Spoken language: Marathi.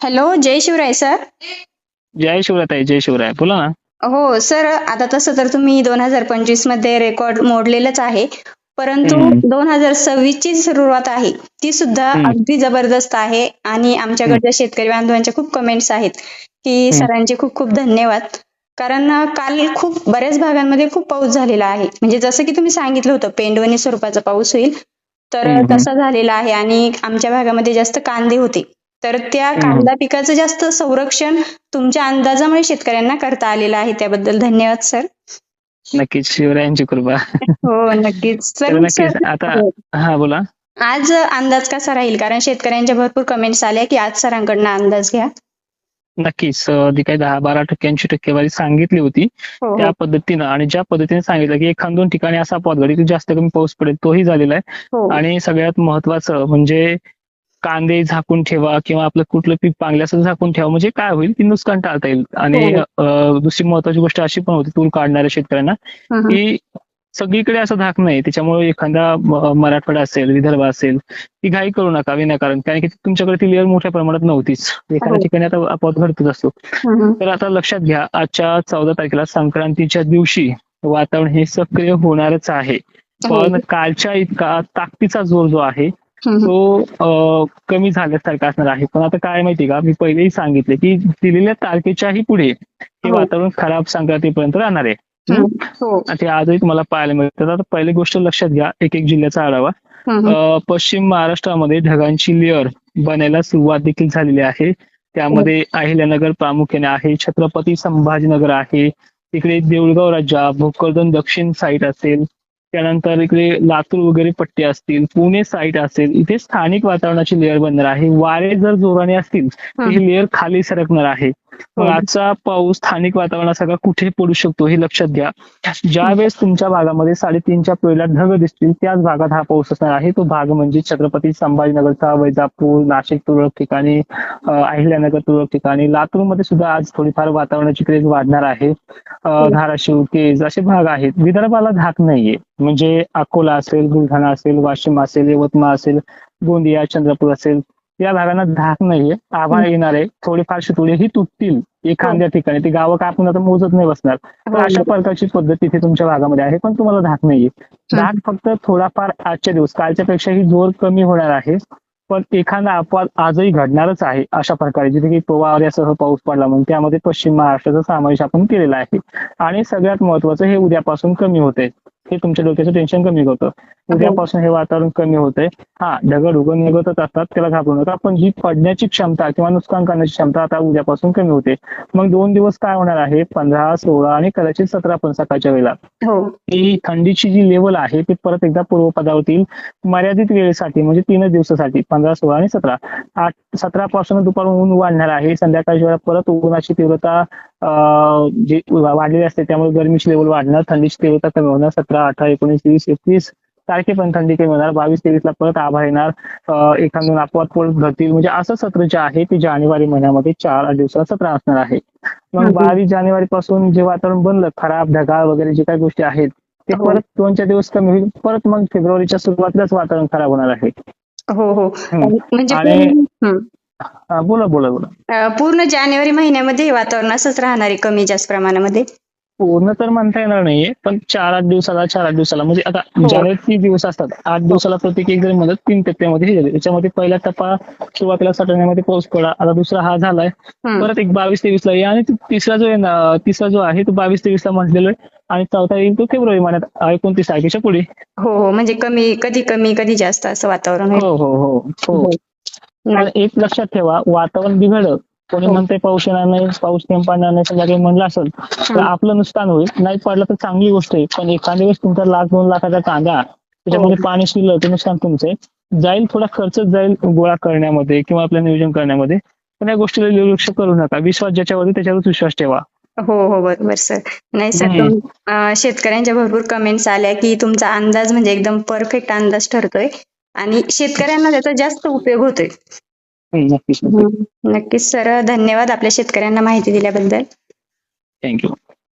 हॅलो, जय शिवराय सर. जय शिवराय ताई, जय शिवराय. बोला ना. हो सर, आता तसं तर तुम्ही 2025 मध्ये रेकॉर्ड मोडलेलंच आहे. परंतु हम्म, 2026 ची सुरुवात आहे, ती सुद्धा हम्म, अगदी जबरदस्त आहे. आणि हम्म, आमच्याकडच्या शेतकरी बांधवांच्या खूप कमेंट्स आहेत, की हम्म, सरांचे खूप खूप धन्यवाद. कारण काल खूप बऱ्याच भागांमध्ये खूप पाऊस झालेला आहे. म्हणजे जसं की तुम्ही सांगितलं होतं पेंडवणी स्वरूपाचा पाऊस होईल, तर हम्म, तसा झालेला आहे. आणि आमच्या भागामध्ये जास्त कांदे होते. तर त्या हम्म. कांदा पिकाचं जास्त संरक्षण तुमच्या अंदाजामुळे शेतकऱ्यांना करता आलेलं आहे. त्याबद्दल धन्यवाद सर. नक्कीच शिवरायांची कृपा. हो, नक्कीच. तर तर मग नक्कीच सर, आता. हो. हा, बोला. आज अंदाज कसा राहील? कारण शेतकऱ्यांच्या भरपूर कमेंट्स आल्या, की आज सरांकडनं अंदाज घ्या. नक्कीच जी काही 10-12% टक्केवारी सांगितली होती हो, त्या हो. पद्धतीनं आणि ज्या पद्धतीने सांगितलं की एखाद दोन ठिकाणी असा अपवाद घडेल की जास्त कमी पाऊस पडेल, तोही झालेला आहे. हो. आणि सगळ्यात महत्वाचं म्हणजे कांदे झाकून ठेवा किंवा आपलं कुठलं पीक पांगलं असं झाकून ठेवा, म्हणजे काय होईल की नुकसान टाळता येईल. हो, आणि हो. दुसरी महत्वाची गोष्ट अशी पण होती तूर काढणाऱ्या शेतकऱ्यांना, हं, हं. की सगळीकडे असं धाक नाही. त्याच्यामुळे एखादा मराठवाडा असेल, विदर्भ असेल, ती घाई करू नका विनाकारण. कारण की तुमच्याकडे ती लेअर मोठ्या प्रमाणात नव्हतीच. एखाद्या हो. ठिकाणी आता अपवाद घडतच असतो. हं, हं. तर आता लक्षात घ्या, आजच्या 14 तारखेला संक्रांतीच्या दिवशी वातावरण हे सक्रिय होणारच आहे. हो. पण कालच्या इतका ताकदीचा जोर जो आहे हं, हं. तो कमी झाल्यासारखा असणार आहे. पण आता काय माहिती का, मी पहिलेही सांगितले की दिलेल्या तारखेच्याही पुढे हे हो. वातावरण खराब संक्रांतीपर्यंत राहणार आहे. हं. हो. आणि ते आजही तुम्हाला पाहायला मिळतात. आता पहिली गोष्ट लक्षात घ्या, एक एक जिल्ह्याचा आढावा. हं, हं. पश्चिम महाराष्ट्रामध्ये ढगांची लेअर बनायला सुरुवात देखील झालेली आहे. हो. त्यामध्ये अहिल्यानगर प्रामुख्याने आहे, छत्रपती संभाजीनगर आहे, इकडे देऊळगाव राजा, भोकरदन दक्षिण साईड असेल, त्यानंतर इकडे लातूर वगैरे पट्टे असतील, पुणे साईड असेल, इथे स्थानिक वातावरणाची लेअर बनणार आहे. वारे जर जोराने असतील तर हं, ही हं. लेअर खाली सरकणार आहे. मग हो. आजचा पाऊस स्थानिक वातावरणासह कुठे पडू शकतो हे लक्षात घ्या. ज्या हं. वेळेस तुमच्या भागामध्ये 3:30च्या पिरेडला ढग दिसतील त्याच भागात हा पाऊस असणार आहे. तो भाग म्हणजे छत्रपती संभाजीनगरचा, वैजापूर, नाशिक तुरळक ठिकाणी, अहिल्यानगर तुरळक ठिकाणी, लातूरमध्ये सुद्धा आज थोडीफार वातावरणाची क्रेज वाढणार आहे. हो. धाराशिव, केज असे भाग आहेत. विदर्भाला धाक नाहीये. म्हणजे अकोला असेल, बुलढाणा असेल, वाशिम असेल, यवतमाळ असेल, गोंदिया, चंद्रपूर असेल, या भागांना धाक नाहीये. हं. आभाळ येणार आहे, थोडेफार शितोळेही तुटतील हो. एखाद्या ठिकाणी. ती गावं काय आपण आता मोजत नाही बसणार. तर हो, अशा हो. प्रकारची पद्धत तिथे तुमच्या भागामध्ये आहे, पण तुम्हाला धाक नाहीये. हं. धाक फक्त थोडाफार आजच्या दिवस कालच्या पेक्षाही जोर कमी होणार आहे. पण एखादा अपवाद आजही घडणारच आहे. अशा प्रकारे जिथे की वाऱ्यासह पाऊस पडला म्हणून त्यामध्ये पश्चिम महाराष्ट्राचा समावेश आपण केलेला आहे. आणि सगळ्यात महत्वाचं हे उद्यापासून कमी होते. हे तुमच्या डोक्याचं टेन्शन कमी होतं. हो. उद्यापासून हे वातावरण कमी होतंय. हा, ढग उगवून निघतच असतात, त्याला घाबरू नका. पण जी पडण्याची क्षमता किंवा नुकसान करण्याची क्षमता आता उद्यापासून कमी होते. मग 2 दिवस काय होणार आहे, 15, 16 आणि कदाचित 17 पण सकाळच्या वेळेला हो. ही थंडीची जी लेवल आहे ती परत एकदा पूर्वपदावर येईल. मर्यादित वेळेसाठी म्हणजे 3च दिवसासाठी 15, 16 आणि 17. 17 पासून दुपारून ऊन वाढणार आहे. संध्याकाळच्या वेळेला परत उन्हाची तीव्रता जी वाढलेली असते त्यामुळे गरमीची लेवल वाढणार, थंडीची तीव्रता कमी होणार. 17, 18, 19, 20, 21 तारखेपर्यंत थंडी कमी होणार. 22-23 ला परत आभाळ येणार. एखाद दोन अपवाद परत घडतील. म्हणजे असं सत्र जे आहे ते जानेवारी महिन्यामध्ये 4 दिवसाचं सत्र असणार आहे. हं, मग हं. 22 जानेवारी पासून जे वातावरण बनलं खराब, ढगाळ वगैरे जे काही गोष्टी आहेत ते हो. परत 2-4 दिवस कमी होईल. परत मग फेब्रुवारीच्या सुरुवातीलाच वातावरण खराब होणार आहे. हो, हो. हम्म. म्हणजे आणि पूर्ण. हं. बोला बोला बोला. पूर्ण जानेवारी महिन्यामध्ये हे वातावरण असंच राहणार आहे कमी जास्त प्रमाणामध्ये. पूर्ण तर म्हणता येणार नाहीये, पण 4-8 दिवसाला 4-8 दिवसाला म्हणजे आता हो. जानेवारी 30 दिवस असतात. 8 हो. दिवसाला प्रत्येक एक जरी म्हणत 3 टप्प्यामध्ये हे झाले. त्याच्यामध्ये पहिला टप्पा सुरुवातीला सटण्यामध्ये पाऊस पडला. आता दुसरा हा झालाय. हं. परत एक 22-23 ला येईल आणि तिसरा जो आहे ना, तिसरा जो आहे तो 22-23 ला म्हटलेला आहे. आणि चौथा येईल तो फेब्रुवारी महिन्यात 29 तारखेच्या पुढे. हो, हो. म्हणजे कमी, कधी जास्त असं वातावरण होईल. हो हो हो हो. हो. पण नक्की. एक लक्षात ठेवा, वातावरण बिघडलं, कोणी हो. म्हणते पाऊस येणार नाही, पाऊस थेंब पडणार नाही, समजा काही म्हणलं असेल तर हं. आपलं नुकसान होईल. नाही पडलं तर चांगली गोष्ट आहे. पण एखाद्या वेळेस तुमचा 1,00,000-2 लाखाचा कांदा हो. त्याच्यामध्ये पाणी शिरलं तर नुकसान तुमचं आहे. जाईल, थोडा खर्चच जाईल गोळा करण्यामध्ये किंवा आपलं नियोजन करण्यामध्ये. पण या गोष्टीला दुर्लक्ष करू नका. विश्वास ज्याच्यावरती त्याच्यावर विश्वास ठेवा. हो, हो. बरोबर सर. नाही सर, हम्म. शेतकऱ्यांच्या भरपूर कमेंट्स आल्या, की तुमचा अंदाज म्हणजे एकदम परफेक्ट अंदाज ठरतोय आणि शेतकऱ्यांना त्याचा जास्त उपयोग होतोय. नक्कीच नक्कीच. नक्कीच सर, धन्यवाद आपल्या शेतकऱ्यांना माहिती दिल्याबद्दल. थँक्यू.